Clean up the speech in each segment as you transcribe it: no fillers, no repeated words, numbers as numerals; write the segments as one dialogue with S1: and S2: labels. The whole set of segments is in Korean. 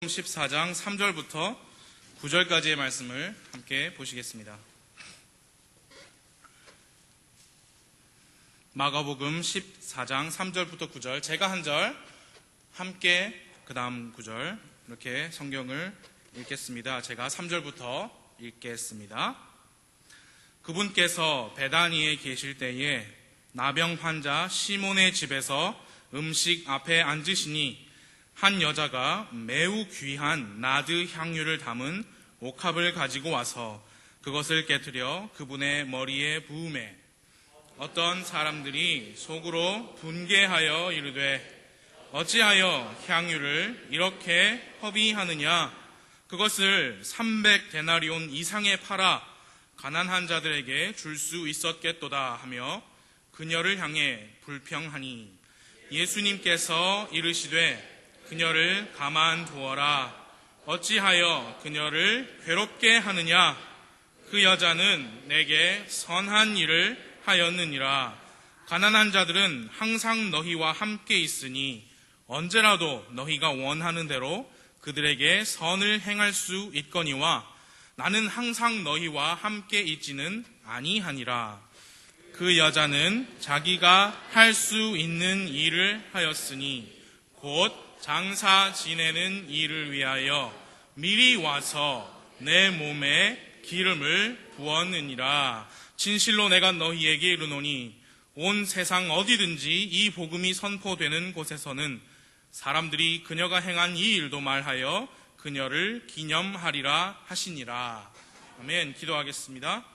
S1: 14장 3절부터 9절까지의 말씀을 함께 보시겠습니다. 마가복음 14장 3절부터 9절, 제가 한 절, 함께 그 다음 9절 이렇게 성경을 읽겠습니다. 제가 3절부터 읽겠습니다. 그분께서 베다니에 계실 때에 나병 환자 시몬의 집에서 음식 앞에 앉으시니 한 여자가 매우 귀한 나드 향유를 담은 옥합을 가지고 와서 그것을 깨트려 그분의 머리에 부으매 어떤 사람들이 속으로 분개하여 이르되 어찌하여 향유를 이렇게 허비하느냐, 그것을 300데나리온 이상에 팔아 가난한 자들에게 줄 수 있었겠도다 하며 그녀를 향해 불평하니 예수님께서 이르시되 그녀를 가만두어라. 어찌하여 그녀를 괴롭게 하느냐? 그 여자는 내게 선한 일을 하였느니라. 가난한 자들은 항상 너희와 함께 있으니 언제라도 너희가 원하는 대로 그들에게 선을 행할 수 있거니와 나는 항상 너희와 함께 있지는 아니하니라. 그 여자는 자기가 할 수 있는 일을 하였으니 곧 장사 지내는 일을 위하여 미리 와서 내 몸에 기름을 부었느니라. 진실로 내가 너희에게 이르노니 온 세상 어디든지 이 복음이 선포되는 곳에서는 사람들이 그녀가 행한 이 일도 말하여 그녀를 기념하리라 하시니라. 아멘. 기도하겠습니다.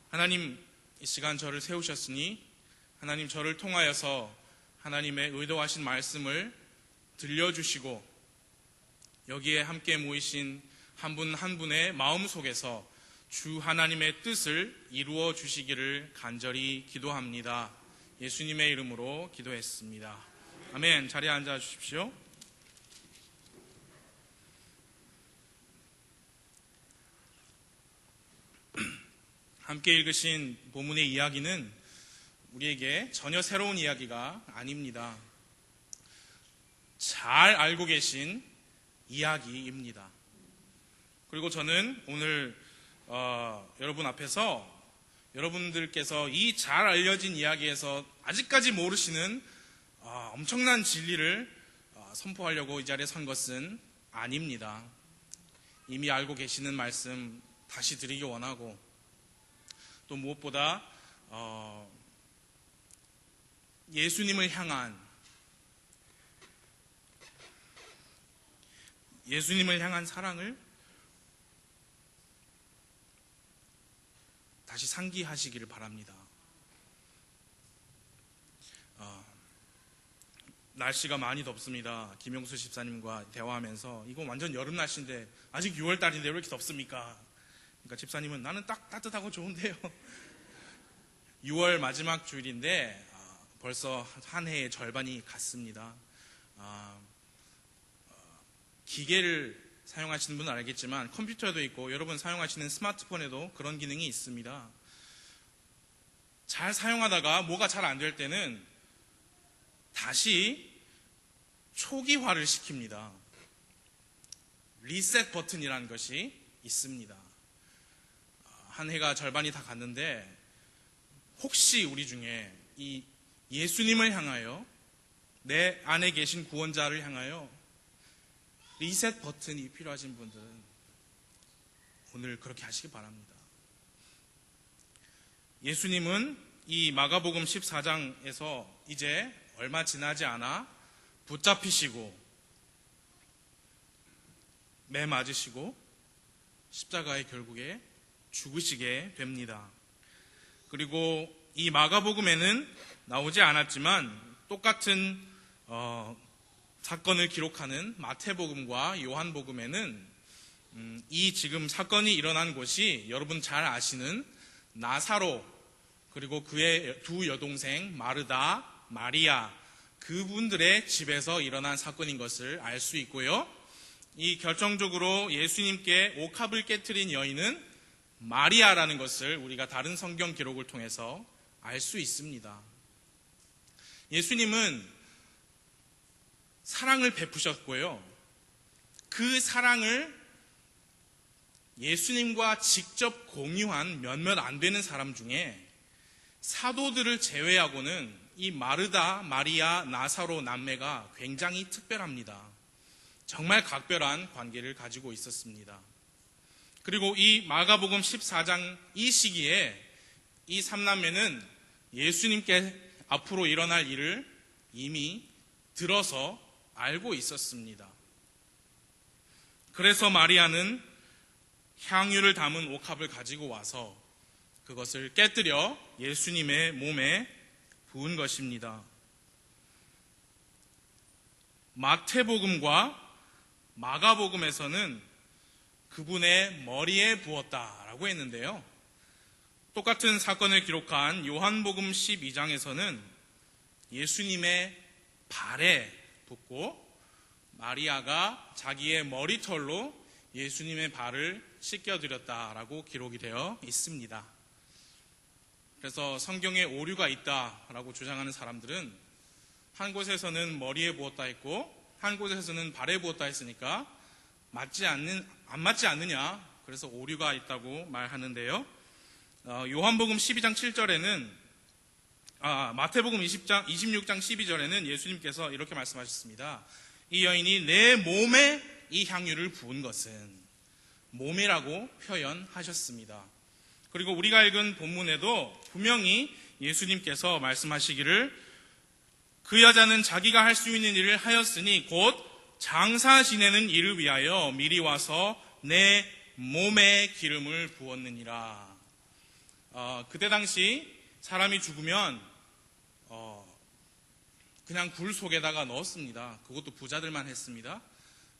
S1: 하나님, 이 시간 저를 세우셨으니 하나님, 저를 통하여서 하나님의 의도하신 말씀을 들려주시고 여기에 함께 모이신 한 분 한 분의 마음 속에서 주 하나님의 뜻을 이루어 주시기를 간절히 기도합니다. 예수님의 이름으로 기도했습니다. 아멘. 자리에 앉아 주십시오. 함께 읽으신 본문의 이야기는 우리에게 전혀 새로운 이야기가 아닙니다. 잘 알고 계신 이야기입니다. 그리고 저는 오늘 여러분 앞에서 여러분들께서 이 잘 알려진 이야기에서 아직까지 모르시는 엄청난 진리를 선포하려고 이 자리에 선 것은 아닙니다. 이미 알고 계시는 말씀 다시 드리기 원하고, 또 무엇보다 예수님을 향한 사랑을 다시 상기하시기를 바랍니다. 날씨가 많이 덥습니다. 김용수 집사님과 대화하면서 이거 완전 여름 날씨인데 아직 6월달인데 왜 이렇게 덥습니까? 그러니까 집사님은 나는 딱 따뜻하고 좋은데요. 6월 마지막 주일인데 벌써 한 해의 절반이 갔습니다. 기계를 사용하시는 분은 알겠지만 컴퓨터에도 있고 여러분 사용하시는 스마트폰에도 그런 기능이 있습니다. 잘 사용하다가 뭐가 잘 안 될 때는 다시 초기화를 시킵니다. 리셋 버튼이라는 것이 있습니다. 한 해가 절반이 다 갔는데 혹시 우리 중에 이 예수님을 향하여, 내 안에 계신 구원자를 향하여 리셋 버튼이 필요하신 분들은 오늘 그렇게 하시기 바랍니다. 예수님은 이 마가복음 14장에서 이제 얼마 지나지 않아 붙잡히시고 매 맞으시고 십자가에 결국에 죽으시게 됩니다. 그리고 이 마가복음에는 나오지 않았지만 똑같은 사건을 기록하는 마태복음과 요한복음에는 이 지금 사건이 일어난 곳이 여러분 잘 아시는 나사로, 그리고 그의 두 여동생 마르다, 마리아, 그분들의 집에서 일어난 사건인 것을 알 수 있고요. 이 결정적으로 예수님께 옥합을 깨트린 여인은 마리아라는 것을 우리가 다른 성경 기록을 통해서 알 수 있습니다. 예수님은 사랑을 베푸셨고요. 그 사랑을 예수님과 직접 공유한 몇몇 안 되는 사람 중에 사도들을 제외하고는 이 마르다, 마리아, 나사로 남매가 굉장히 특별합니다. 정말 각별한 관계를 가지고 있었습니다. 그리고 이 마가복음 14장 이 시기에 이 삼남매는 예수님께 앞으로 일어날 일을 이미 들어서 알고 있었습니다. 그래서 마리아는 향유를 담은 옥합을 가지고 와서 그것을 깨뜨려 예수님의 몸에 부은 것입니다. 마태복음과 마가복음에서는 그분의 머리에 부었다라고 했는데요. 똑같은 사건을 기록한 요한복음 12장에서는 예수님의 발에 붓고 마리아가 자기의 머리털로 예수님의 발을 씻겨드렸다라고 기록이 되어 있습니다. 그래서 성경에 오류가 있다라고 주장하는 사람들은 한 곳에서는 머리에 부었다 했고 한 곳에서는 발에 부었다 했으니까 안 맞지 않느냐, 그래서 오류가 있다고 말하는데요. 요한복음 12장 7절에는 마태복음 26장 12절에는 예수님께서 이렇게 말씀하셨습니다. 이 여인이 내 몸에 이 향유를 부은 것은, 몸이라고 표현하셨습니다. 그리고 우리가 읽은 본문에도 분명히 예수님께서 말씀하시기를 그 여자는 자기가 할 수 있는 일을 하였으니 곧 장사 지내는 일을 위하여 미리 와서 내 몸에 기름을 부었느니라. 그때 당시 사람이 죽으면 그냥 굴 속에다가 넣었습니다. 그것도 부자들만 했습니다.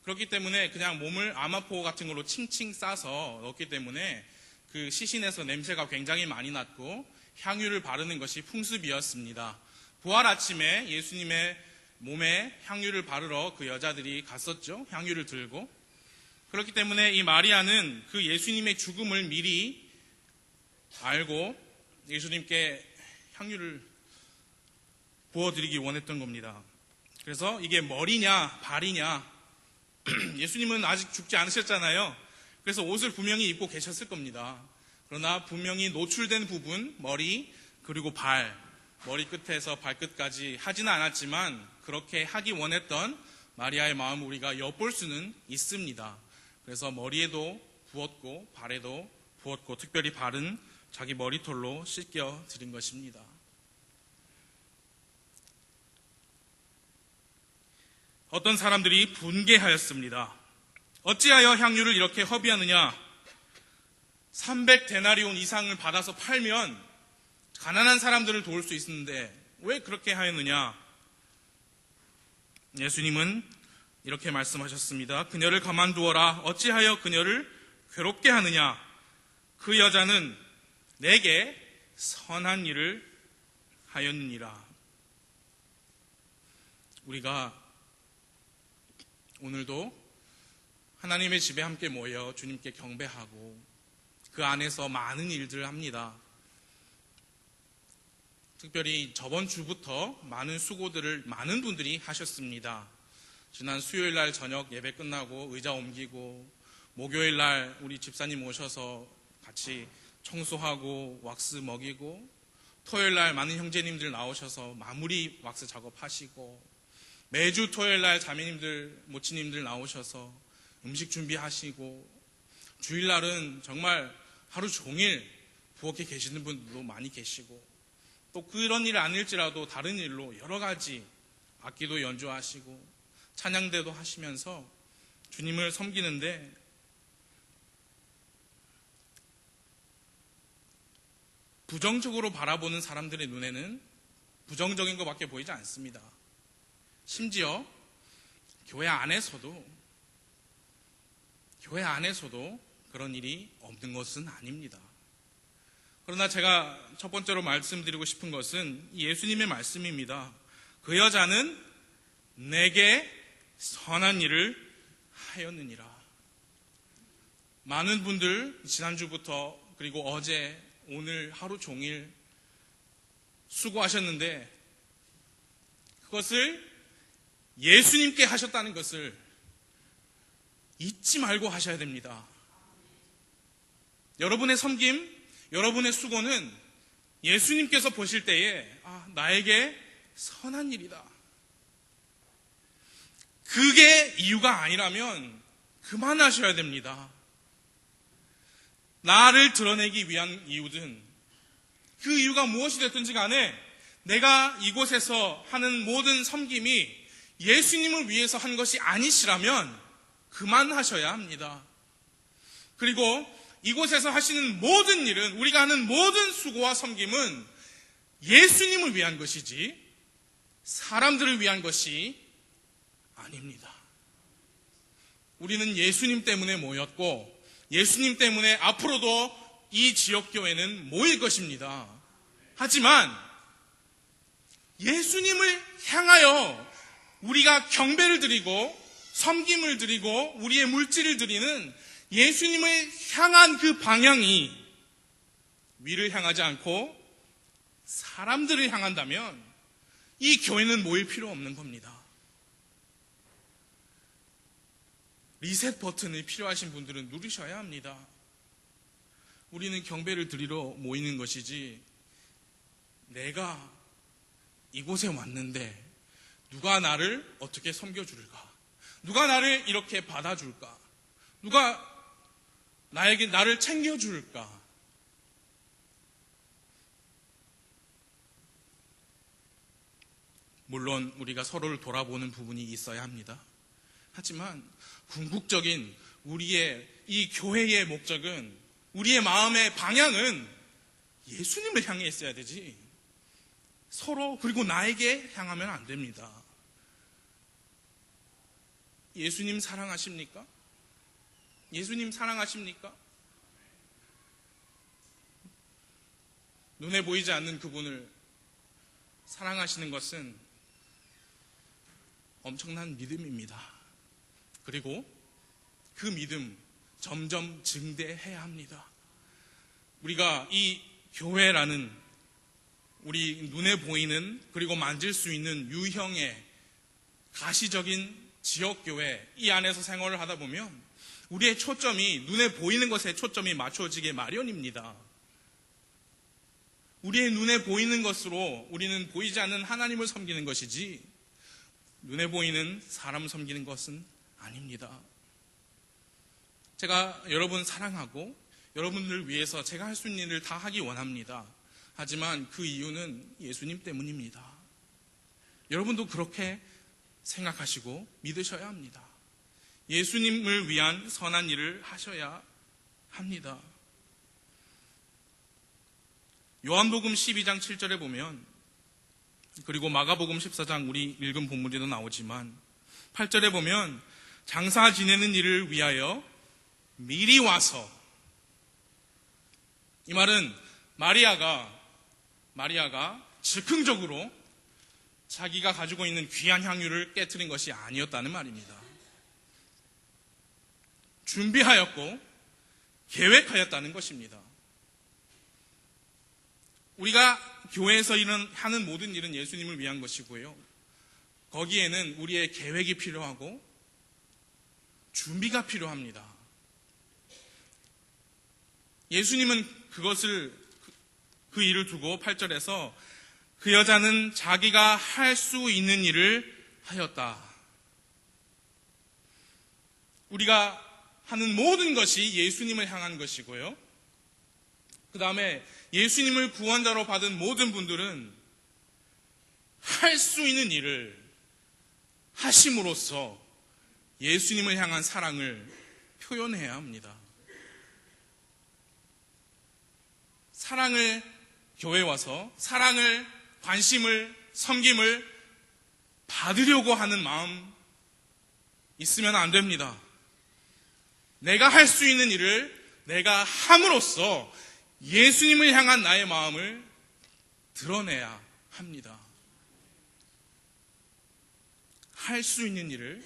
S1: 그렇기 때문에 그냥 몸을 아마포 같은 걸로 칭칭 싸서 넣었기 때문에 그 시신에서 냄새가 굉장히 많이 났고 향유를 바르는 것이 풍습이었습니다. 부활 아침에 예수님의 몸에 향유를 바르러 그 여자들이 갔었죠. 향유를 들고. 그렇기 때문에 이 마리아는 그 예수님의 죽음을 미리 알고 예수님께 향유를 부어드리기 원했던 겁니다. 그래서 이게 머리냐 발이냐, 예수님은 아직 죽지 않으셨잖아요. 그래서 옷을 분명히 입고 계셨을 겁니다. 그러나 분명히 노출된 부분, 머리 그리고 머리 끝에서 발끝까지 하지는 않았지만 그렇게 하기 원했던 마리아의 마음을 우리가 엿볼 수는 있습니다. 그래서 머리에도 부었고 발에도 부었고 특별히 발은 자기 머리털로 씻겨 드린 것입니다. 어떤 사람들이 분개하였습니다. 어찌하여 향유를 이렇게 허비하느냐? 300데나리온 이상을 받아서 팔면 가난한 사람들을 도울 수 있는데 왜 그렇게 하였느냐? 예수님은 이렇게 말씀하셨습니다. 그녀를 가만두어라. 어찌하여 그녀를 괴롭게 하느냐? 그 여자는 내게 선한 일을 하였느니라. 우리가 오늘도 하나님의 집에 함께 모여 주님께 경배하고 그 안에서 많은 일들을 합니다. 특별히 저번 주부터 많은 수고들을 많은 분들이 하셨습니다. 지난 수요일 날 저녁 예배 끝나고 의자 옮기고, 목요일 날 우리 집사님 오셔서 같이 청소하고 왁스 먹이고, 토요일 날 많은 형제님들 나오셔서 마무리 왁스 작업하시고, 매주 토요일 날 자매님들, 모치님들 나오셔서 음식 준비하시고, 주일날은 정말 하루 종일 부엌에 계시는 분들도 많이 계시고, 또 그런 일 아닐지라도 다른 일로 여러 가지 악기도 연주하시고 찬양대도 하시면서 주님을 섬기는데, 부정적으로 바라보는 사람들의 눈에는 부정적인 것밖에 보이지 않습니다. 심지어 교회 안에서도 그런 일이 없는 것은 아닙니다. 그러나 제가 첫 번째로 말씀드리고 싶은 것은 예수님의 말씀입니다. 그 여자는 내게 선한 일을 하였느니라. 많은 분들 지난주부터 그리고 어제 오늘 하루 종일 수고하셨는데 그것을 예수님께 하셨다는 것을 잊지 말고 하셔야 됩니다. 여러분의 섬김, 여러분의 수고는 예수님께서 보실 때에 나에게 선한 일이다. 그게 이유가 아니라면 그만하셔야 됩니다. 나를 드러내기 위한 이유든 그 이유가 무엇이 됐든지 간에 내가 이곳에서 하는 모든 섬김이 예수님을 위해서 한 것이 아니시라면 그만하셔야 합니다. 그리고 이곳에서 하시는 모든 일은, 우리가 하는 모든 수고와 섬김은 예수님을 위한 것이지 사람들을 위한 것이 아닙니다. 우리는 예수님 때문에 모였고 예수님 때문에 앞으로도 이 지역교회는 모일 것입니다. 하지만 예수님을 향하여 우리가 경배를 드리고 섬김을 드리고 우리의 물질을 드리는 예수님을 향한 그 방향이 위를 향하지 않고 사람들을 향한다면 이 교회는 모일 필요 없는 겁니다. 리셋 버튼이 필요하신 분들은 누르셔야 합니다. 우리는 경배를 드리러 모이는 것이지 내가 이곳에 왔는데 누가 나를 어떻게 섬겨줄까? 누가 나를 이렇게 받아줄까? 누가 나에게 나를 챙겨줄까? 물론 우리가 서로를 돌아보는 부분이 있어야 합니다. 하지만 궁극적인 우리의 이 교회의 목적은, 우리의 마음의 방향은 예수님을 향해 있어야 되지 서로 그리고 나에게 향하면 안 됩니다. 예수님 사랑하십니까? 예수님 사랑하십니까? 눈에 보이지 않는 그분을 사랑하시는 것은 엄청난 믿음입니다. 그리고 그 믿음 점점 증대해야 합니다. 우리가 이 교회라는 우리 눈에 보이는 그리고 만질 수 있는 유형의 가시적인 지역교회 이 안에서 생활을 하다 보면 우리의 초점이 눈에 보이는 것에 초점이 맞춰지게 마련입니다. 우리의 눈에 보이는 것으로 우리는 보이지 않는 하나님을 섬기는 것이지 눈에 보이는 사람을 섬기는 것은 아닙니다. 제가 여러분 사랑하고 여러분들을 위해서 제가 할 수 있는 일을 다 하기 원합니다. 하지만 그 이유는 예수님 때문입니다. 여러분도 그렇게 생각하시고 믿으셔야 합니다. 예수님을 위한 선한 일을 하셔야 합니다. 요한복음 12장 7절에 보면, 그리고 마가복음 14장 우리 읽은 본문에도 나오지만 8절에 보면 장사 지내는 일을 위하여 미리 와서, 이 말은 마리아가 즉흥적으로 자기가 가지고 있는 귀한 향유를 깨트린 것이 아니었다는 말입니다. 준비하였고 계획하였다는 것입니다. 우리가 교회에서 하는 모든 일은 예수님을 위한 것이고요. 거기에는 우리의 계획이 필요하고 준비가 필요합니다. 예수님은 그 일을 두고 8절에서 그 여자는 자기가 할 수 있는 일을 하였다. 우리가 하는 모든 것이 예수님을 향한 것이고요. 그 다음에 예수님을 구원자로 받은 모든 분들은 할 수 있는 일을 하심으로써 예수님을 향한 사랑을 표현해야 합니다. 사랑을, 교회에 와서 사랑을, 관심을, 섬김을 받으려고 하는 마음 있으면 안 됩니다. 내가 할 수 있는 일을 내가 함으로써 예수님을 향한 나의 마음을 드러내야 합니다. 할 수 있는 일을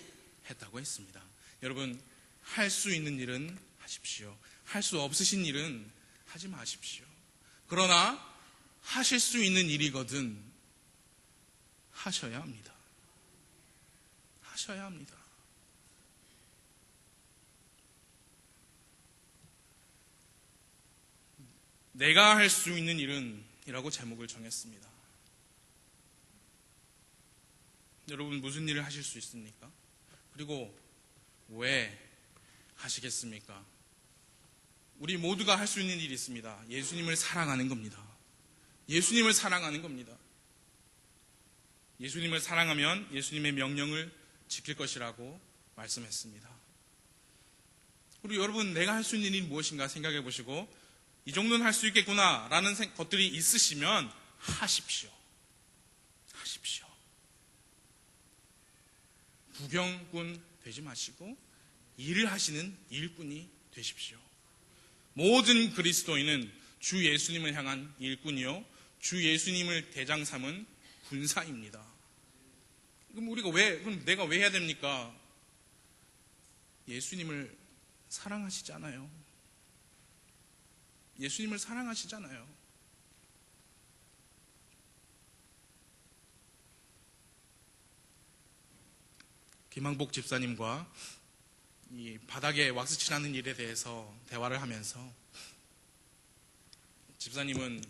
S1: 했다고 했습니다. 여러분, 할 수 있는 일은 하십시오. 할 수 없으신 일은 하지 마십시오. 그러나 하실 수 있는 일이거든 하셔야 합니다. 하셔야 합니다. 내가 할 수 있는 일은 이라고 제목을 정했습니다. 여러분 무슨 일을 하실 수 있습니까? 그리고 왜 하시겠습니까? 우리 모두가 할 수 있는 일이 있습니다. 예수님을 사랑하는 겁니다. 예수님을 사랑하는 겁니다. 예수님을 사랑하면 예수님의 명령을 지킬 것이라고 말씀했습니다. 그리고 여러분 내가 할 수 있는 일이 무엇인가 생각해 보시고 이 정도는 할 수 있겠구나 라는 것들이 있으시면 하십시오. 하십시오. 부경꾼 되지 마시고 일을 하시는 일꾼이 되십시오. 모든 그리스도인은 주 예수님을 향한 일꾼이요 주 예수님을 대장 삼은 군사입니다. 그럼 내가 왜 해야 됩니까? 예수님을 사랑하시잖아요. 예수님을 사랑하시잖아요. 김항복 집사님과 이 바닥에 왁스 칠하는 일에 대해서 대화를 하면서 집사님은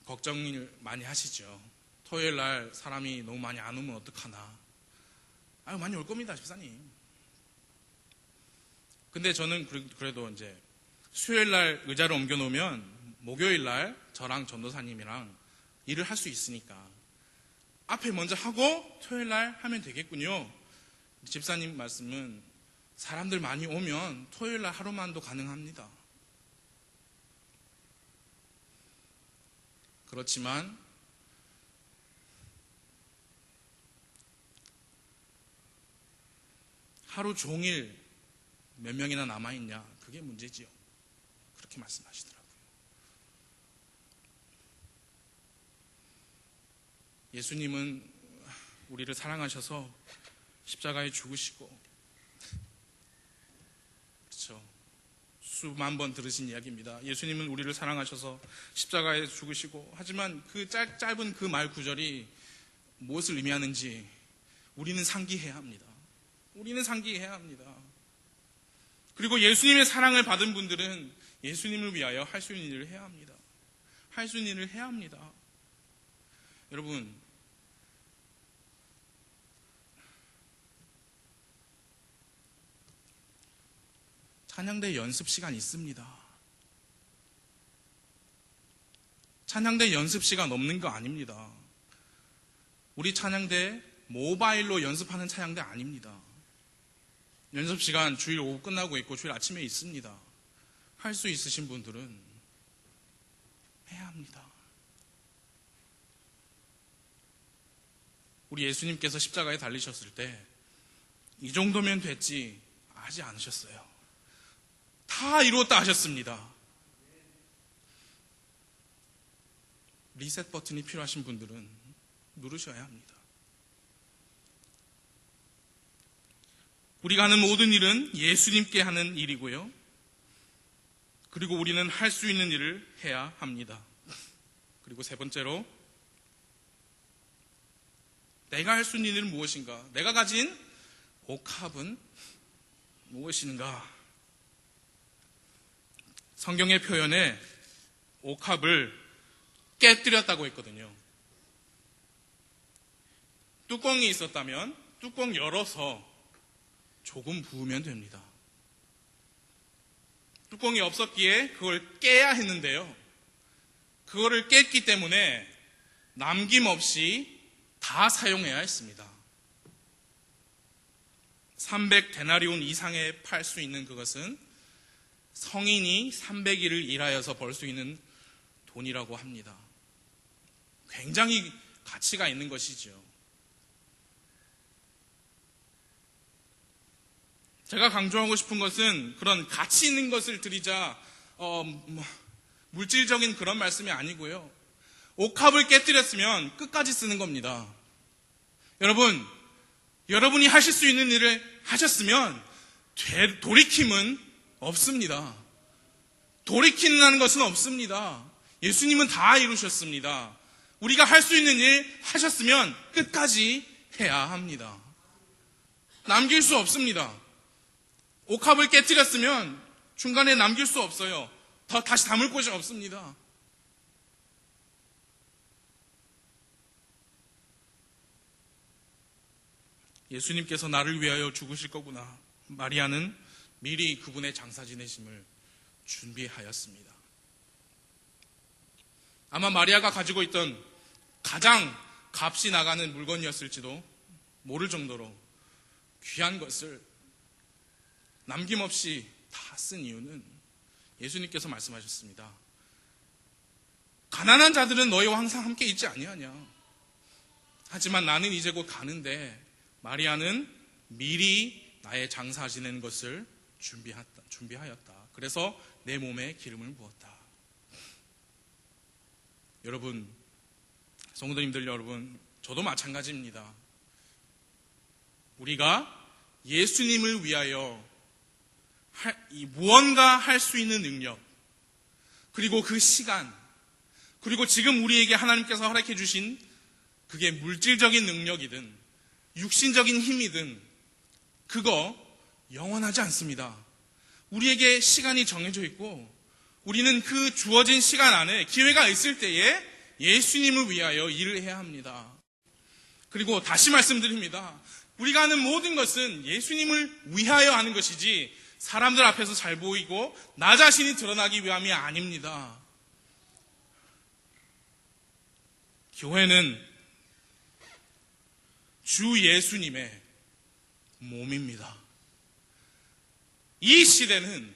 S1: 걱정을 많이 하시죠. 토요일 날 사람이 너무 많이 안 오면 어떡하나. 많이 올 겁니다, 집사님. 근데 저는 그래도 이제 수요일 날 의자를 옮겨 놓으면 목요일 날 저랑 전도사님이랑 일을 할 수 있으니까 앞에 먼저 하고 토요일 날 하면 되겠군요. 집사님 말씀은 사람들 많이 오면 토요일 날 하루만도 가능합니다. 그렇지만 하루 종일 몇 명이나 남아있냐 그게 문제지요. 그렇게 말씀하시더라고요. 예수님은 우리를 사랑하셔서 십자가에 죽으시고 그렇죠. 수만 번 들으신 이야기입니다. 예수님은 우리를 사랑하셔서 십자가에 죽으시고 하지만 그 짧은 그 말 구절이 무엇을 의미하는지 우리는 상기해야 합니다. 우리는 상기해야 합니다. 그리고 예수님의 사랑을 받은 분들은 예수님을 위하여 할 수 있는 일을 해야 합니다. 할 수 있는 일을 해야 합니다. 여러분, 찬양대 연습 시간 있습니다. 찬양대 연습 시간 없는 거 아닙니다. 우리 찬양대 모바일로 연습하는 찬양대 아닙니다. 연습 시간 주일 오후 끝나고 있고 주일 아침에 있습니다. 할 수 있으신 분들은 해야 합니다. 우리 예수님께서 십자가에 달리셨을 때 이 정도면 됐지 하지 않으셨어요. 다 이루었다 하셨습니다. 리셋 버튼이 필요하신 분들은 누르셔야 합니다. 우리가 하는 모든 일은 예수님께 하는 일이고요. 그리고 우리는 할 수 있는 일을 해야 합니다. 그리고 세 번째로 내가 할 수 있는 일은 무엇인가? 내가 가진 옥합은 무엇인가? 성경의 표현에 옥합을 깨뜨렸다고 했거든요. 뚜껑이 있었다면 뚜껑 열어서 조금 부으면 됩니다. 뚜껑이 없었기에 그걸 깨야 했는데요. 그거를 깼기 때문에 남김없이 다 사용해야 했습니다. 300데나리온 이상에 팔 수 있는 그것은 성인이 300일을 일하여서 벌 수 있는 돈이라고 합니다. 굉장히 가치가 있는 것이죠. 제가 강조하고 싶은 것은 그런 가치 있는 것을 드리자 물질적인 그런 말씀이 아니고요. 옥합을 깨뜨렸으면 끝까지 쓰는 겁니다. 여러분이 하실 수 있는 일을 하셨으면 돌이킴은 없습니다. 돌이키는 것은 없습니다. 예수님은 다 이루셨습니다. 우리가 할 수 있는 일 하셨으면 끝까지 해야 합니다. 남길 수 없습니다. 옥합을 깨뜨렸으면 중간에 남길 수 없어요. 다시 담을 곳이 없습니다. 예수님께서 나를 위하여 죽으실 거구나. 마리아는 미리 그분의 장사 지내심을 준비하였습니다. 아마 마리아가 가지고 있던 가장 값이 나가는 물건이었을지도 모를 정도로 귀한 것을 남김없이 다 쓴 이유는 예수님께서 말씀하셨습니다. 가난한 자들은 너희와 항상 함께 있지 아니하냐. 하지만 나는 이제 곧 가는데 마리아는 미리 나의 장사 지낸 것을 준비하였다. 그래서 내 몸에 기름을 부었다. 여러분, 성도님들 여러분, 저도 마찬가지입니다. 우리가 예수님을 위하여 무언가 할 수 있는 능력, 그리고 그 시간, 그리고 지금 우리에게 하나님께서 허락해 주신 그게 물질적인 능력이든 육신적인 힘이든 그거 영원하지 않습니다. 우리에게 시간이 정해져 있고 우리는 그 주어진 시간 안에 기회가 있을 때에 예수님을 위하여 일을 해야 합니다. 그리고 다시 말씀드립니다. 우리가 하는 모든 것은 예수님을 위하여 하는 것이지 사람들 앞에서 잘 보이고 나 자신이 드러나기 위함이 아닙니다. 교회는 주 예수님의 몸입니다. 이 시대는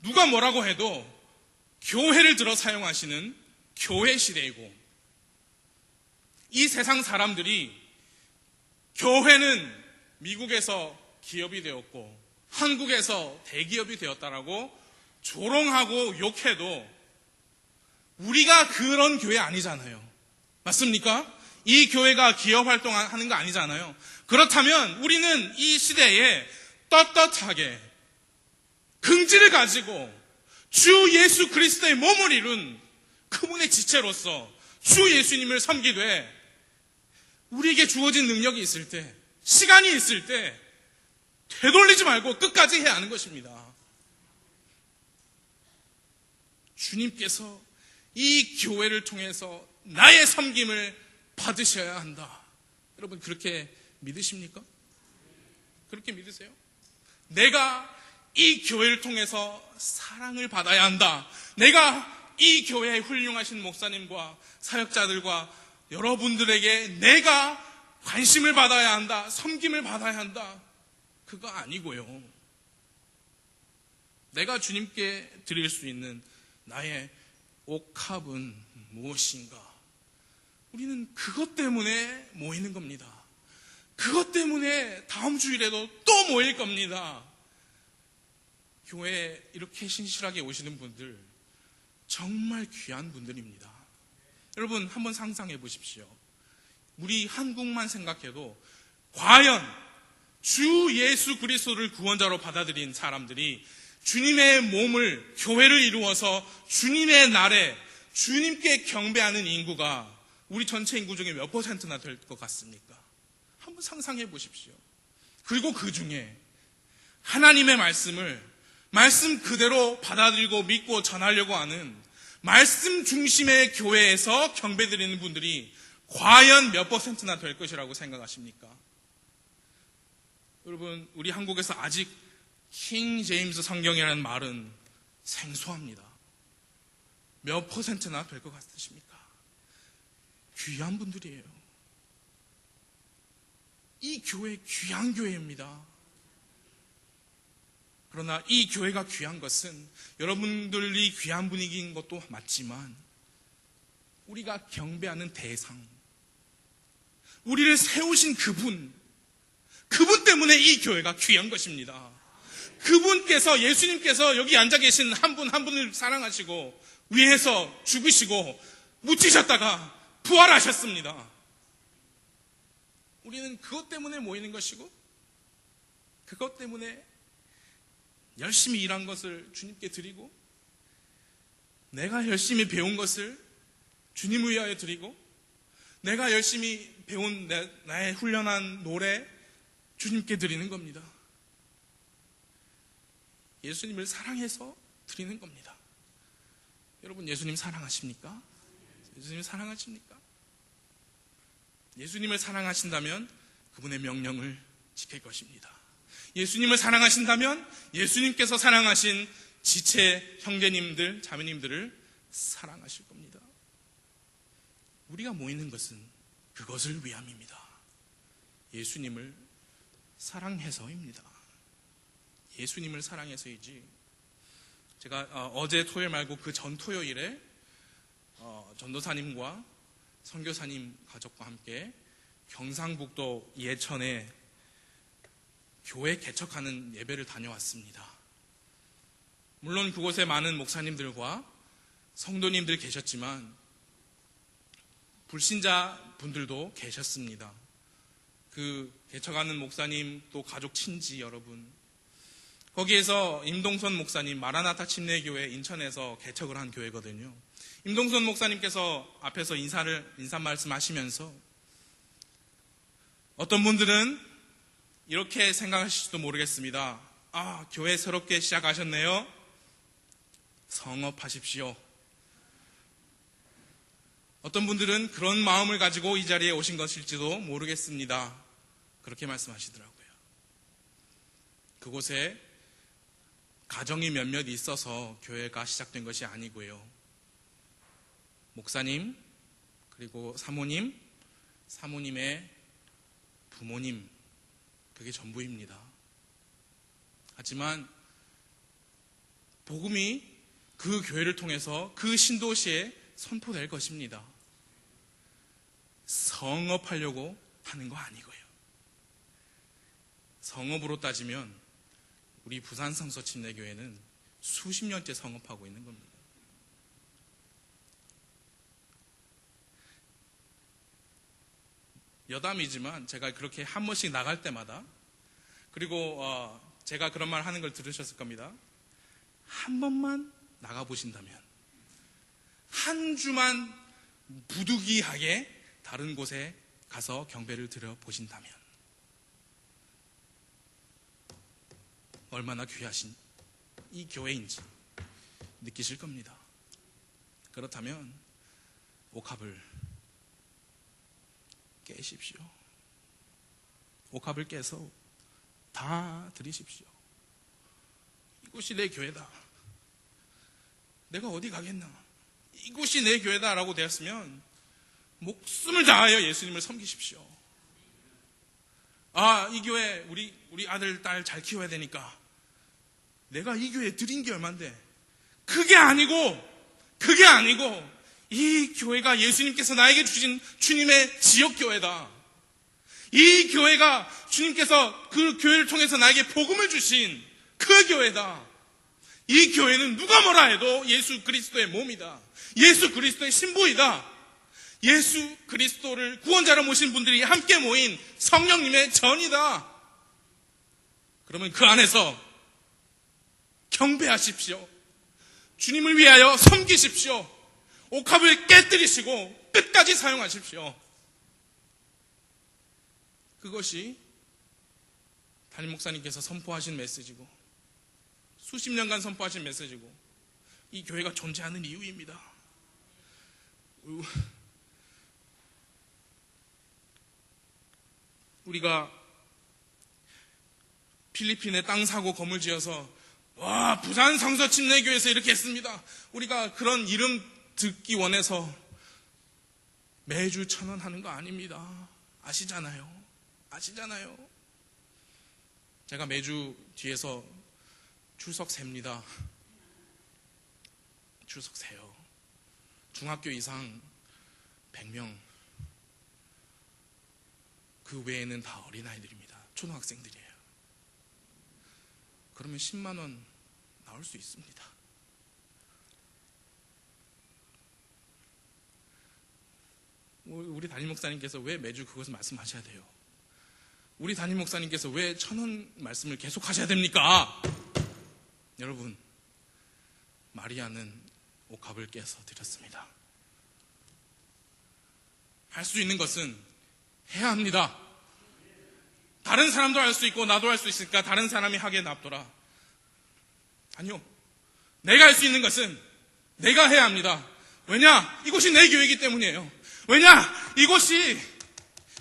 S1: 누가 뭐라고 해도 교회를 들어 사용하시는 교회 시대이고, 이 세상 사람들이 교회는 미국에서 기업이 되었고 한국에서 대기업이 되었다라고 조롱하고 욕해도 우리가 그런 교회 아니잖아요. 맞습니까? 이 교회가 기업 활동하는 거 아니잖아요. 그렇다면 우리는 이 시대에 떳떳하게 긍지를 가지고 주 예수 그리스도의 몸을 이룬 그분의 지체로서 주 예수님을 섬기되 우리에게 주어진 능력이 있을 때, 시간이 있을 때 되돌리지 말고 끝까지 해야 하는 것입니다. 주님께서 이 교회를 통해서 나의 섬김을 받으셔야 한다. 여러분 그렇게 믿으십니까? 그렇게 믿으세요? 내가 이 교회를 통해서 사랑을 받아야 한다. 내가 이 교회의 훌륭하신 목사님과 사역자들과 여러분들에게 내가 관심을 받아야 한다. 섬김을 받아야 한다. 그거 아니고요. 내가 주님께 드릴 수 있는 나의 옥합은 무엇인가? 우리는 그것 때문에 모이는 겁니다. 그것 때문에 다음 주일에도 또 모일 겁니다. 교회에 이렇게 신실하게 오시는 분들 정말 귀한 분들입니다. 여러분 한번 상상해 보십시오. 우리 한국만 생각해도 과연 주 예수 그리스도를 구원자로 받아들인 사람들이 주님의 몸을, 교회를 이루어서 주님의 날에 주님께 경배하는 인구가 우리 전체 인구 중에 몇 %나 될 것 같습니까? 한번 상상해 보십시오. 그리고 그 중에 하나님의 말씀을 말씀 그대로 받아들이고 믿고 전하려고 하는 말씀 중심의 교회에서 경배드리는 분들이 과연 몇 %나 될 것이라고 생각하십니까? 여러분, 우리 한국에서 아직 킹 제임스 성경이라는 말은 생소합니다. 몇 %나 될 것 같으십니까? 귀한 분들이에요. 이 교회 귀한 교회입니다. 그러나 이 교회가 귀한 것은 여러분들이 귀한 분위기인 것도 맞지만 우리가 경배하는 대상, 우리를 세우신 그분 때문에 이 교회가 귀한 것입니다. 그분께서, 예수님께서 여기 앉아 계신 한 분 한 분을 사랑하시고 위해서 죽으시고 묻히셨다가 부활하셨습니다. 우리는 그것 때문에 모이는 것이고 그것 때문에 열심히 일한 것을 주님께 드리고 내가 열심히 배운 것을 주님을 위하여 드리고 내가 열심히 배운 나의 훈련한 노래 주님께 드리는 겁니다. 예수님을 사랑해서 드리는 겁니다. 여러분, 예수님 사랑하십니까? 예수님 사랑하십니까? 예수님을 사랑하신다면 그분의 명령을 지킬 것입니다. 예수님을 사랑하신다면 예수님께서 사랑하신 지체 형제님들, 자매님들을 사랑하실 겁니다. 우리가 모이는 것은 그것을 위함입니다. 예수님을 사랑해서입니다. 예수님을 사랑해서이지. 제가 어제 토요일 말고 그 전 토요일에 전도사님과 선교사님 가족과 함께 경상북도 예천에 교회 개척하는 예배를 다녀왔습니다. 물론 그곳에 많은 목사님들과 성도님들 계셨지만 불신자 분들도 계셨습니다. 그 개척하는 목사님 또 가족 친지 여러분, 거기에서 임동선 목사님, 마라나타 침례교회 인천에서 개척을 한 교회거든요. 임동선 목사님께서 앞에서 인사 말씀하시면서 어떤 분들은 이렇게 생각하실지도 모르겠습니다. 아, 교회 새롭게 시작하셨네요. 성업하십시오. 어떤 분들은 그런 마음을 가지고 이 자리에 오신 것일지도 모르겠습니다. 그렇게 말씀하시더라고요. 그곳에 가정이 몇몇 있어서 교회가 시작된 것이 아니고요. 목사님, 그리고 사모님, 사모님의 부모님, 그게 전부입니다. 하지만 복음이 그 교회를 통해서 그 신도시에 선포될 것입니다. 성업하려고 하는 거 아니고요. 성업으로 따지면 우리 부산 성서침례교회는 수십 년째 성업하고 있는 겁니다. 여담이지만 제가 그렇게 한 번씩 나갈 때마다, 그리고 제가 그런 말 하는 걸 들으셨을 겁니다. 한 번만 나가보신다면, 한 주만 부득이하게 다른 곳에 가서 경배를 드려보신다면 얼마나 귀하신 이 교회인지 느끼실 겁니다. 그렇다면 옥합을 깨십시오. 옥합을 깨서 다 드리십시오. 이곳이 내 교회다. 내가 어디 가겠나? 이곳이 내 교회다라고 되었으면 목숨을 다하여 예수님을 섬기십시오. 아, 이 교회 우리 아들, 딸 잘 키워야 되니까 내가 이 교회에 드린 게 얼만데. 그게 아니고 이 교회가 예수님께서 나에게 주신 주님의 지역교회다. 이 교회가 주님께서 그 교회를 통해서 나에게 복음을 주신 그 교회다. 이 교회는 누가 뭐라 해도 예수 그리스도의 몸이다. 예수 그리스도의 신부이다. 예수 그리스도를 구원자로 모신 분들이 함께 모인 성령님의 전이다. 그러면 그 안에서 경배하십시오. 주님을 위하여 섬기십시오. 옥합을 깨뜨리시고 끝까지 사용하십시오. 그것이 담임 목사님께서 선포하신 메시지고 수십 년간 선포하신 메시지고 이 교회가 존재하는 이유입니다. 우리가 필리핀에 땅 사고 건물 지어서 와, 부산 성서침례교회에서 이렇게 했습니다. 우리가 그런 이름 듣기 원해서 매주 1,000원 하는 거 아닙니다. 아시잖아요. 제가 매주 뒤에서 출석 셉니다. 출석 세요. 중학교 이상 100명. 그 외에는 다 어린아이들입니다. 초등학생들이에요. 그러면 10만 원 나올 수 있습니다. 우리 담임 목사님께서 왜 매주 그것을 말씀하셔야 돼요? 우리 담임 목사님께서 왜 1,000원 말씀을 계속 하셔야 됩니까? 여러분, 마리아는 옥합을 깨서 드렸습니다. 할 수 있는 것은 해야 합니다. 다른 사람도 할 수 있고 나도 할 수 있으니까 다른 사람이 하게 놔둬라. 아니요. 내가 할 수 있는 것은 내가 해야 합니다. 왜냐? 이곳이 내 교회이기 때문이에요. 왜냐? 이곳이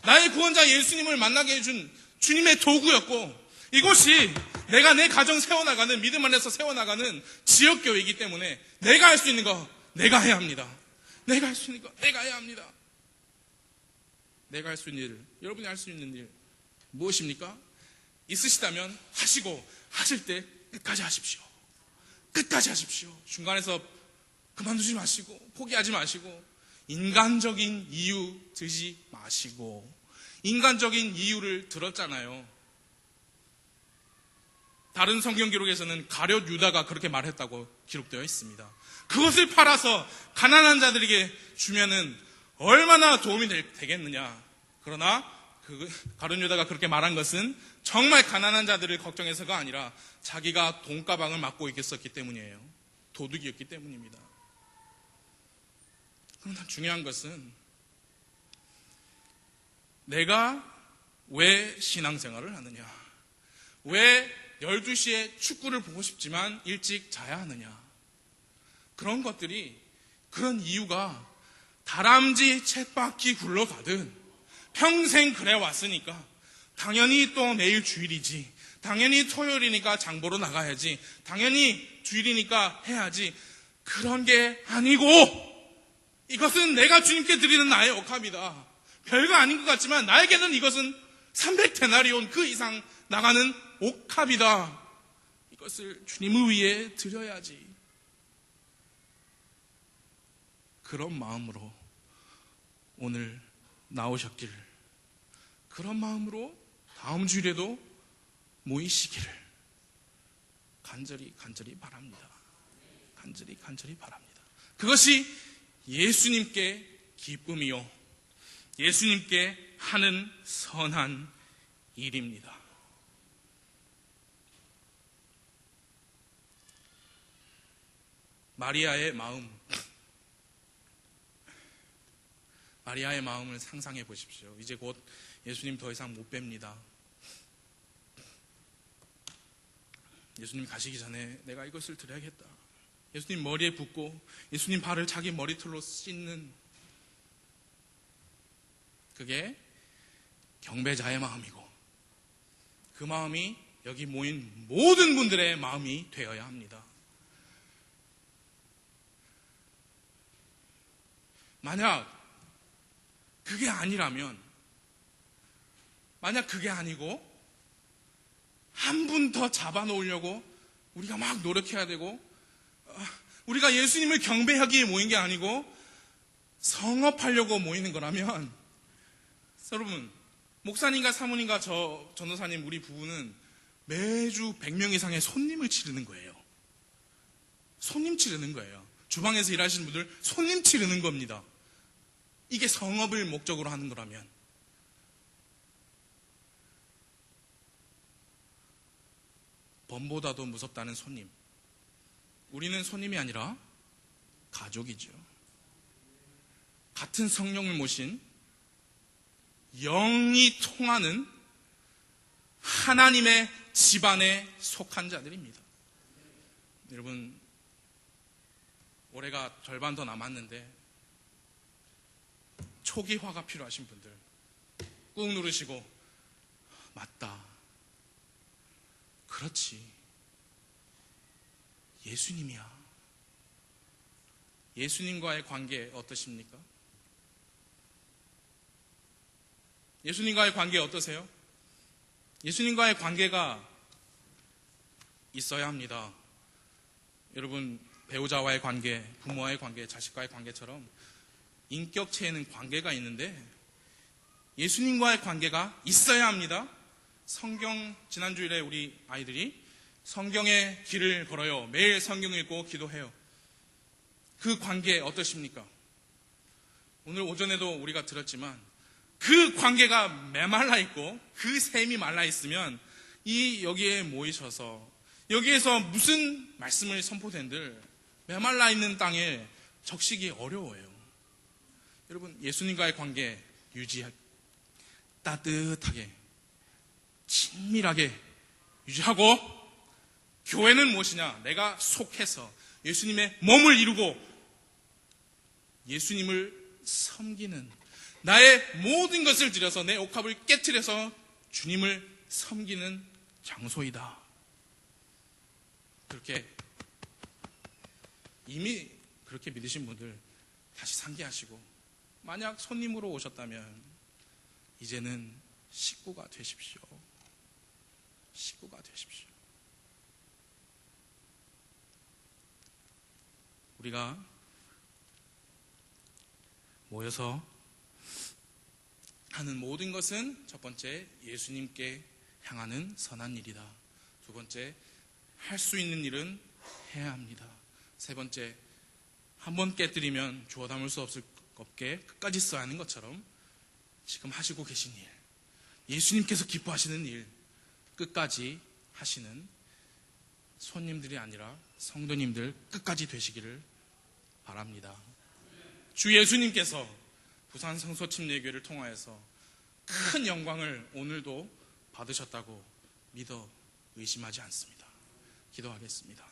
S1: 나의 구원자 예수님을 만나게 해준 주님의 도구였고, 이곳이 내가 내 가정 세워나가는, 믿음 안에서 세워나가는 지역교회이기 때문에 내가 할 수 있는 거 내가 해야 합니다. 내가 할 수 있는 거 내가 해야 합니다. 내가 할 수 있는 일, 여러분이 할 수 있는 일 무엇입니까? 있으시다면 하시고, 하실 때 끝까지 하십시오. 끝까지 하십시오. 중간에서 그만두지 마시고, 포기하지 마시고, 인간적인 이유 들지 마시고. 인간적인 이유를 들었잖아요. 다른 성경 기록에서는 가룟 유다가 그렇게 말했다고 기록되어 있습니다. 그것을 팔아서 가난한 자들에게 주면은 얼마나 도움이 되겠느냐. 그러나 가룟 유다가 그렇게 말한 것은 정말 가난한 자들을 걱정해서가 아니라 자기가 돈가방을 맡고 있었기 때문이에요. 도둑이었기 때문입니다. 그러나 중요한 것은 내가 왜 신앙생활을 하느냐, 왜 12시에 축구를 보고 싶지만 일찍 자야 하느냐, 그런 것들이, 그런 이유가 다람쥐 쳇바퀴 굴러가듯 평생 그래 왔으니까 당연히 또 내일 주일이지, 당연히 토요일이니까 장보러 나가야지, 당연히 주일이니까 해야지, 그런 게 아니고, 이것은 내가 주님께 드리는 나의 억합이다. 별거 아닌 것 같지만 나에게는 이것은 300데나리온 그 이상 나가는 옥합이다. 이것을 주님을 위해 드려야지. 그런 마음으로 오늘 나오셨길, 그런 마음으로 다음 주일에도 모이시기를 간절히 바랍니다. 간절히 바랍니다. 그것이 예수님께 기쁨이요, 예수님께 하는 선한 일입니다. 마리아의 마음을 상상해 보십시오. 이제 곧 예수님 더 이상 못 뵙니다. 예수님 가시기 전에 내가 이것을 드려야겠다. 예수님 머리에 붓고 예수님 발을 자기 머리털로 씻는, 그게 경배자의 마음이고, 그 마음이 여기 모인 모든 분들의 마음이 되어야 합니다. 만약 그게 아니라면, 만약 그게 아니고 한 분 더 잡아놓으려고 우리가 막 노력해야 되고, 우리가 예수님을 경배하기에 모인 게 아니고 성업하려고 모이는 거라면, 여러분, 목사님과 사모님과 전도사님, 우리 부부는 매주 100명 이상의 손님을 치르는 거예요. 손님 치르는 거예요. 주방에서 일하시는 분들 손님 치르는 겁니다. 이게 성업을 목적으로 하는 거라면, 범보다도 무섭다는 손님. 우리는 손님이 아니라 가족이죠. 같은 성령을 모신 영이 통하는 하나님의 집안에 속한 자들입니다. 여러분, 올해가 절반 더 남았는데 초기화가 필요하신 분들 꾹 누르시고, 맞다, 그렇지, 예수님이야. 예수님과의 관계 어떠십니까? 예수님과의 관계 어떠세요? 예수님과의 관계가 있어야 합니다. 여러분, 배우자와의 관계, 부모와의 관계, 자식과의 관계처럼 인격체에는 관계가 있는데 예수님과의 관계가 있어야 합니다. 성경, 지난주일에 우리 아이들이 성경의 길을 걸어요. 매일 성경 읽고 기도해요. 그 관계 어떠십니까? 오늘 오전에도 우리가 들었지만 그 관계가 메말라 있고 그 샘이 말라 있으면 여기에 모이셔서 여기에서 무슨 말씀을 선포된들 메말라 있는 땅에 적시기 어려워요. 여러분, 예수님과의 관계 유지할, 따뜻하게 친밀하게 유지하고, 교회는 무엇이냐? 내가 속해서 예수님의 몸을 이루고 예수님을 섬기는, 나의 모든 것을 들여서 내 옥합을 깨트려서 주님을 섬기는 장소이다. 그렇게 이미 그렇게 믿으신 분들 다시 상기하시고, 만약 손님으로 오셨다면 이제는 식구가 되십시오. 식구가 되십시오. 우리가 모여서 하는 모든 것은 첫 번째, 예수님께 향하는 선한 일이다. 두 번째, 할 수 있는 일은 해야 합니다. 세 번째, 한번 깨뜨리면 주워 담을 수 없게 끝까지 써야 하는 것처럼 지금 하시고 계신 일, 예수님께서 기뻐하시는 일 끝까지 하시는 손님들이 아니라 성도님들 끝까지 되시기를 바랍니다. 주 예수님께서 부산 성소침례교회를 통하여서 큰 영광을 오늘도 받으셨다고 믿어 의심하지 않습니다. 기도하겠습니다.